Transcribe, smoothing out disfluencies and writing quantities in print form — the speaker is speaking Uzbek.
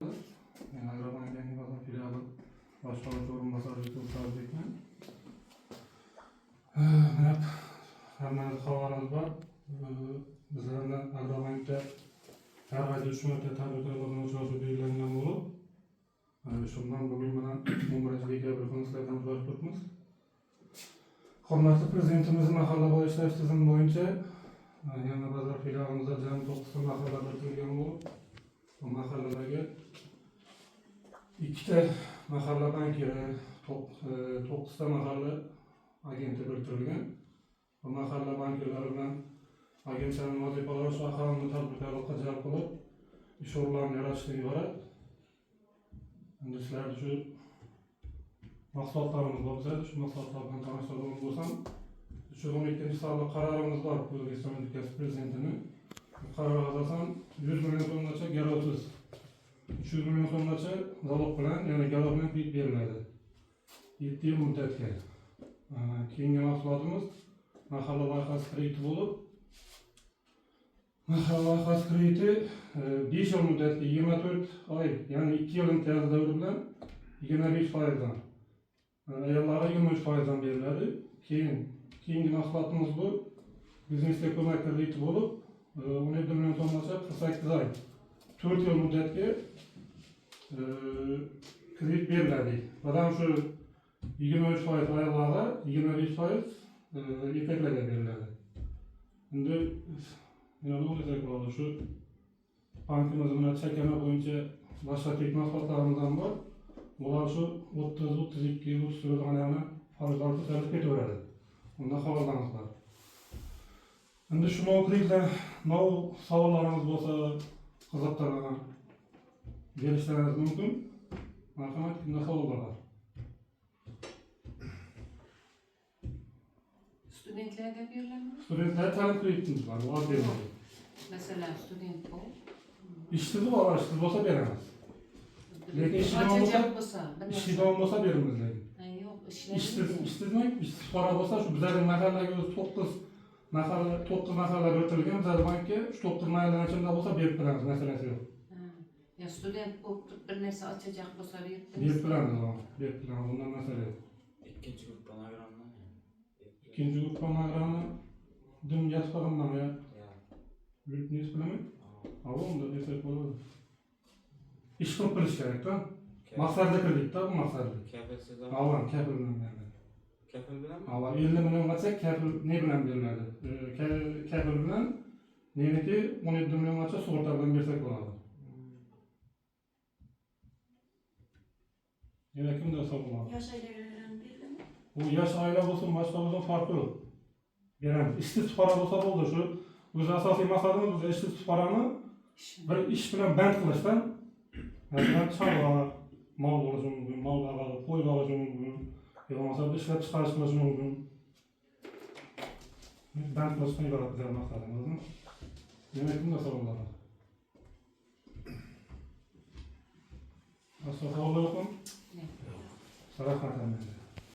Yani Agrobank Dengi Bazar filialı başkanlık orunbasarı Tuğsal Bekmen. Hep hemen havarız var. Bizlerle Agrobank'ta her ayda 3 marta tabiatlarımızın uçağı belirlenen olup şundan bugün bilen 11. dekabr konuslardan var tutmuş. Hürmetli Prezidentimizin mahalla bağışlayış tizimi boyunca yani bazar filialımızda canlı 9 mahallalar türgen olup bu mahallalarga ikkita mahalla banki 9 mahalla agenti biriktirilgan. Bu mahalla banklari bilan agentlarning vazifalari shu aholini tadbirkorlikqa jalb qilib ish o'rinlarini yaratishdan iborat. Endi sizlarga shu mahsulotlarimiz bo'lsa, shu mahsulotlar bilan tanishtiradigan bo'lsam, 312 qarorimiz bor O'zbekiston Respublikasi Prezidentining. Qaror asosan 100 million so'mgacha garovsiz 300 million so'mgacha zalog bilan, ya'ni garov bilan kredit beriladi. 7 yil muddatga. Keyingi mahsulotimiz mahalla loyihasi krediti bo'lib, mahalla loyihasi krediti 5 yil muddatga 24 oy, ya'ni 2 yil imtiyoz davri bilan 25%dan, ayollarga 23%dan beriladi. Keyingi mahsulotimiz bu biznesga ko'mak krediti bo'lib, 17 million so'mgacha 48 oy, 4 yil muddatga kredit beriladi. Adam şu 23% ayollarga, 25% erkeklarga beriladi. Endi yana nima desak bo'ladi, shu bankimiz bilan chakana bo'yicha boshqa tek mahsulotlarimiz ham bor. Bular shu 30, 32, 34 onalarni faizlarni sarf ketaveradi. Undan xabarlaringizlar. Endi shu kreditlar savollarimiz bo'lsa, qiziqtirgan berishlaringiz mumkin. Marhamat, kimda savollar bor? Studentlarga beriladimi? Studentlar ta'lim kreditimiz bor, bu oddiy. Masalan, student bu. İşsiz bo'lsa beramiz. Lekin ishchidan bo'lsa beramiz lekin. Yo'q, ishlaydi. Ishsizmi? Ishsiz fuqaro bo'lsa, shu bizning mahallaga 9 mahalla biritilgan, bizning bankka shu 9 mahalladan ichida bo'lsa berib turamiz, masalasi yo'q. Ya student bo'lib bir narsa ochajaq bo'lsa berib berib turamiz, undan masala yo'q. İkinci gruptan ayıranlar mı? İkinci gruptan ayıranlar dün yatırımdan ya. Lütfünüz bilemi? Alalım da desek olur. İş kılıp gerek lan. Maksarda kredit da bu maksarda. Kefilsiz ama. Alalım, kefil bilen yani. Kefil bilen mi? Alalım, 50 milyon kaçak kefil ne bilen verilmedi? Kefil bilen neydi ki 17 milyon kaçak sigorta bilen versek oladı. Yine kim de savunmalı? Yaş ailelerden biri mi? Bu yaş aile olsun, başka olsun farkı yok. Yani işsiz para olsa oldu şu. Biz asasi maksadımız biz işsiz paranı bir iş bilen band kılıştan, mesela çarlar, mal olacak mümkün, mal bağlı, koy olacak mümkün, ya da mesela işler çıkarışması mümkün. Band kılıştan ibaret bize maksadımız mı? Demek ki nasıl olmalı? Nasıl olmalı yok mu? Yok. Sarı kanıtım bende.